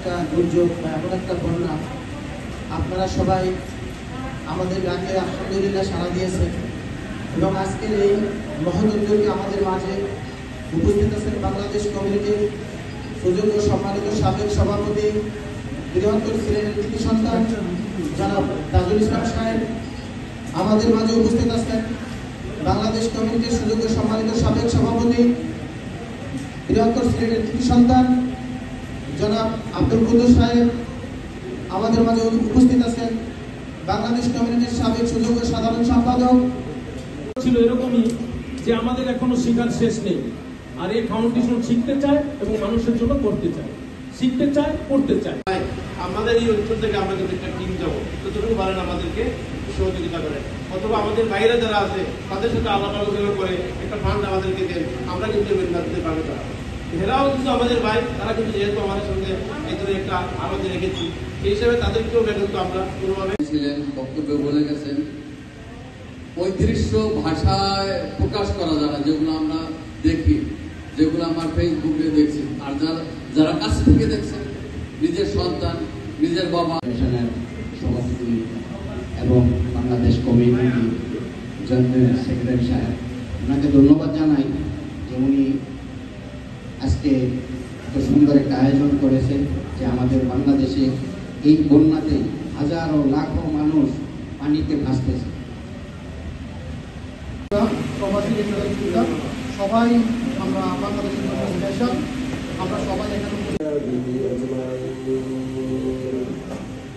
একটা দুর্যোগ বা এমন একটা বন্যা, আপনারা সবাই আমাদের ডাকে আলহামদুলিল্লাহ সাড়া দিয়েছেন এবং আজকের এই মহৎ উদ্যোগে আমাদের মাঝে উপস্থিত আছেন বাংলাদেশ কমিউনিটির সুযোগ্য সম্মানিত সাবেক সভাপতি বৃহত্তর সিলেটের কৃতি সন্তান জনাব তাজুল ইসলাম সাহেব। আমাদের মাঝে উপস্থিত আছেন বাংলাদেশ কমিউনিটির সুযোগ্য সম্মানিত সাবেক সভাপতি বৃহত্তর সিলেটের কৃতি সন্তান জনাব আব্দুল কুদ্দুস সাহেব। আমাদের মাঝে উপস্থিত আছেন বাংলাদেশ কমিউনিটির সাবেক সুযোগ্য সাধারণ সম্পাদক। ছিল এরকমই যে আমাদের এখনো শেখার শেষ নেই, আর এই ফাউন্ডেশন শিখতে চায় এবং মানুষের জন্য করতে চায়, শিখতে চায়, করতে চায়। আমাদের এই অঞ্চল থেকে আমরা যদি একটা টিম যাবো, যতটুকু পারেন আমাদেরকে সহযোগিতা করেন, অথবা আমাদের বাইরে যারা আছে তাদের সাথে আলাপ আলোচনা করে একটা ফান্ড আমাদেরকে দেন, আমরা কিন্তু দিতে পারবো। তারা এরাও কিন্তু আমাদের ভাই, তারা কিন্তু যেহেতু আমাদের সঙ্গে এই ধরনের একটা আমাদের রেখেছি, সেই হিসাবে তাদেরকেও কিন্তু আমরা কোনোভাবে ছিলেন বক্তব্য বলে গেছেন। 3500 ভাষায় প্রকাশ করা যায়, যেগুলো আমরা দেখি, যেগুলো আমার ফেসবুকে দেখছি, আর যারা কাছ থেকে দেখছেন, নিজের সন্তান, নিজের বাবা। সভাপতি এবং বাংলাদেশ কমিউনিটি জয়েন্ট সেক্রেটারি সাহেব, ওনাকে ধন্যবাদ জানাই যে উনি আজকে এত সুন্দর একটা আয়োজন করেছেন, যে আমাদের বাংলাদেশে এই বন্যাতে হাজারো লাখো মানুষ পানিতে ভাসতেছে। সবাই আমরা বাংলাদেশের আমরা সবাই এখানে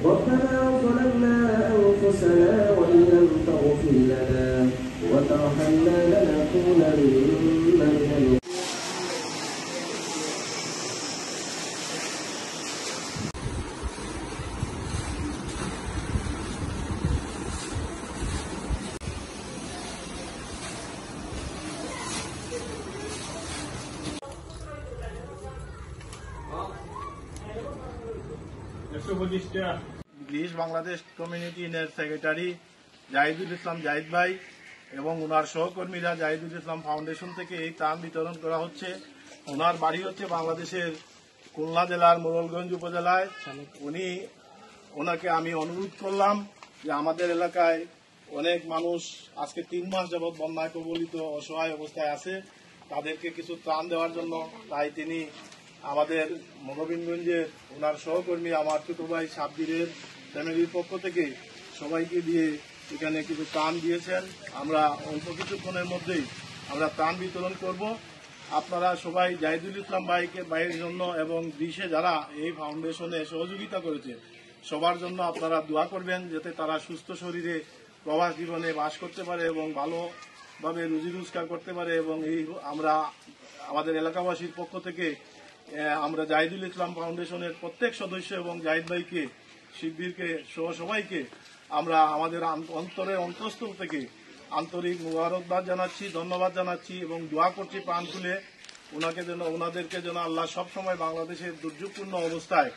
ربنا ظلمنا أنفسنا وإن لم تغفر لنا وترحمنا لنكونن من English Bangladesh community secretary Zahidul Islam Zahid ভাই এবং ওনার সহকর্মীরা জাহিদুল ইসলাম ফাউন্ডেশন থেকে এই ত্রাণ বিতরণ করা হচ্ছে। ওনার বাড়ি হচ্ছে বাংলাদেশের খুলনা জেলার মোড়লগঞ্জ উপজেলায়। ওনাকে আমি অনুরোধ করলাম যে আমাদের এলাকায় অনেক মানুষ আজকে 3 মাস যাবৎ বন্যায় কবলিত অসহায় অবস্থায় আছে, তাদেরকে কিছু ত্রাণ দেওয়ার জন্য। তাই তিনি আমাদের মোগবিনগঞ্জের ওনার সহকর্মী আমার ছোট ভাই সাব্বিরের ফ্যামিলির পক্ষ থেকে সবাইকে দিয়ে এখানে কিছু ত্রাণ দিয়েছেন। আমরা অল্প কিছুক্ষণের মধ্যেই আমরা ত্রাণ বিতরণ করব। আপনারা সবাই জাহিদুল ইসলাম ভাইয়ের জন্য এবং দেশে যারা এই ফাউন্ডেশনে সহযোগিতা করেছে সবার জন্য আপনারা দোয়া করবেন, যাতে তারা সুস্থ শরীরে প্রবাস জীবনে বাস করতে পারে এবং ভালোভাবে রুজি রোজগার করতে পারে। এবং আমরা আমাদের এলাকাবাসীর পক্ষ থেকে আমরা জাহিদুল ইসলাম ফাউন্ডেশনের প্রত্যেক সদস্য এবং জাহিদ ভাইকে, শিববীরকে সহ সবাইকে আমরা আমাদের অন্তঃস্থল থেকে আন্তরিক মুবারকবাদ জানাচ্ছি, ধন্যবাদ জানাচ্ছি এবং দোয়া করছি প্রাণ খুলে ওনাদেরকে যেন আল্লাহ সবসময় বাংলাদেশের দুর্যোগপূর্ণ অবস্থায়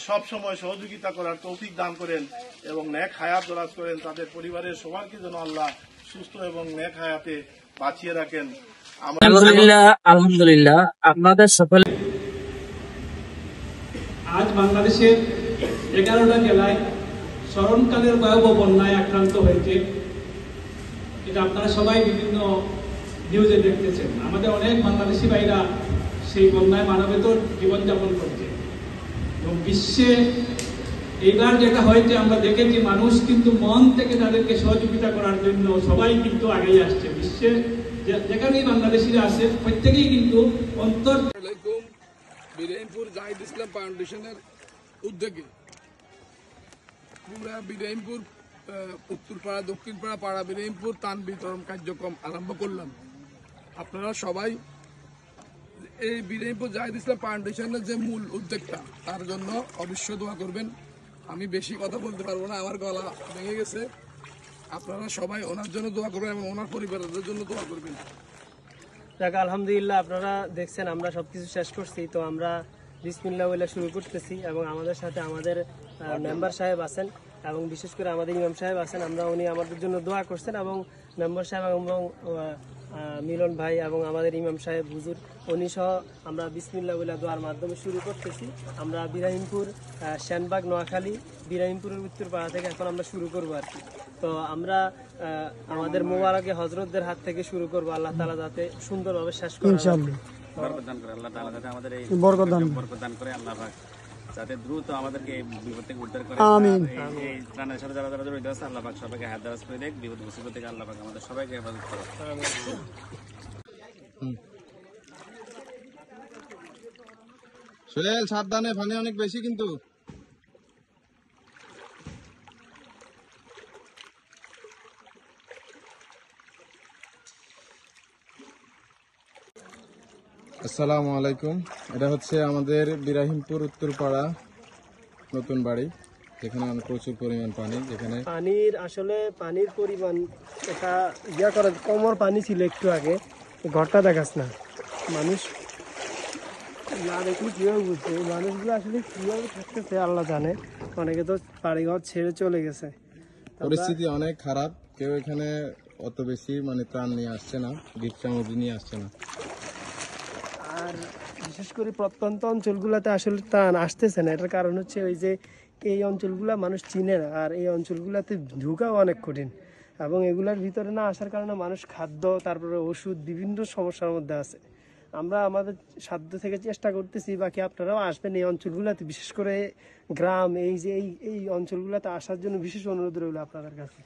সবসময় সহযোগিতা করার তৌফিক দান করেন এবং নেক হায়াত দরাজ করেন। তাদের পরিবারের সবাইকে যেন আল্লাহ সুস্থ এবং নেক হায়াতে বাঁচিয়ে রাখেন। আলহামদুলিল্লাহ আপনাদের সকলে। আজ বাংলাদেশের 11টা জেলায় স্মরণকালের ভয়াবহ বন্যায় আক্রান্ত হয়েছে। এটা আপনারা সবাই বিভিন্ন নিউজে দেখতেছেন। আমাদের অনেক বাংলাদেশি ভাইরা সেই বন্যায় মানবেতর জীবনযাপন করছে এবং বিশ্বে এইবার যেটা হয়েছে আমরা দেখেছি, মানুষ কিন্তু মন থেকে তাদেরকে সহযোগিতা করার জন্য সবাই কিন্তু আগেই আসছে। বিশ্বে যেখানেই বাংলাদেশিরা আছে প্রত্যেকেই কিন্তু বিরাইমপুর জাহিদ ইসলাম ফাউন্ডেশনের উদ্যোগে পুরা বিরাইমপুর, উত্তরপাড়া, দক্ষিণপাড়া, পাড়া বিরাইমপুর ত্রাণ বিতরণ কার্যক্রম আরম্ভ করলাম। আপনারা সবাই এই বিরাইমপুর জাহিদ ইসলাম ফাউন্ডেশনের যে মূল উদ্যোক্তা, তার জন্য অবশ্যই দোয়া করবেন। আমি বেশি কথা বলতে পারবো না, আমার গলা ভেঙে গেছে। আপনারা সবাই ওনার জন্য দোয়া করবেন এবং ওনার পরিবারের জন্য দোয়া করবেন। আলহামদুলিল্লাহ, আপনারা দেখছেন আমরা সবকিছু শেষ করছি, তো আমরা বিসমিল্লাহ বলে শুরু করতেছি এবং আমাদের সাথে আমাদের মেম্বার সাহেব আছেন এবং বিশেষ করে আমাদের ইমাম সাহেব আছেন। উনি আমাদের জন্য দোয়া করছেন এবং মেম্বার সাহেব এবং মিলন ভাই এবং আমাদের ইমাম সাহেব হুজুর উনি সহ আমরা বিসমিল্লাহ বলে দোয়ার মাধ্যমে শুরু করতেছি। আমরা বিরাহিমপুর, শ্যানবাগ, নোয়াখালী, বিরাহিমপুরের উত্তরপাড়া থেকে এখন আমরা শুরু করবো আর কি। তো আমরা আমাদের মোবারকে হজরতদের হাত থেকে শুরু করবো, আল্লাহ তাআলা যাতে সুন্দরভাবে শেষ করে বরকত দান করে আল্লাহ তাআলা, যাতে আমাদের এই বরকত দান করে আল্লাহ পাক, যাতে দ্রুত আমাদেরকে এই বিপদ থেকে উদ্ধার করে। আমিন। এই ত্রাণের সাথে যারা যারা জড়িত আছে আল্লাহ পাক সবাইকে হাত দারাজ করে দেখ, বিপদ মুসিবত থেকে আল্লাহ পাক আমাদের সবাইকে হেফাজত করে। সোহেল সাবধানে, পানি অনেক বেশি কিন্তু। আসসালামু আলাইকুম। এটা হচ্ছে আমাদের বিরাহিমপুর উত্তরপাড়া নতুন বাড়ি, যেখানে প্রচুর পরিমাণ পানি, যেখানে পানির পরিমাণ এটা করা কমর পানি ছিল একটু আগে। ঘরটা দেখাস না, মানুষ না দেখলে কিভাবে বুঝছে এই মানুষগুলো আসলে কিভাবে থাকতেছে আল্লাহ জানে। অনেকে তো বাড়িঘর ছেড়ে চলে গেছে, পরিস্থিতি অনেক খারাপ। কেউ এখানে অত বেশি ত্রাণ নিয়ে আসছে না, গিফট সামগ্রী নিয়ে আসছে না। আর বিশেষ করে প্রত্যন্ত অঞ্চলগুলোতে আসলে ত্রাণ আসতেছে না। এটার কারণ হচ্ছে ওই যে এই অঞ্চলগুলা মানুষ চিনে না, আর এই অঞ্চলগুলোতে ঢুকাও অনেক কঠিন, এবং এগুলার ভিতরে না আসার কারণে মানুষ খাদ্য, তারপরে ওষুধ, বিভিন্ন সমস্যার মধ্যে আছে। আমরা আমাদের সাধ্য থেকে চেষ্টা করতেছি, বাকি আপনারাও আসবেন এই অঞ্চলগুলোতে, বিশেষ করে গ্রাম, এই যে এই অঞ্চলগুলোতে আসার জন্য বিশেষ অনুরোধ রইল আপনাদের কাছে।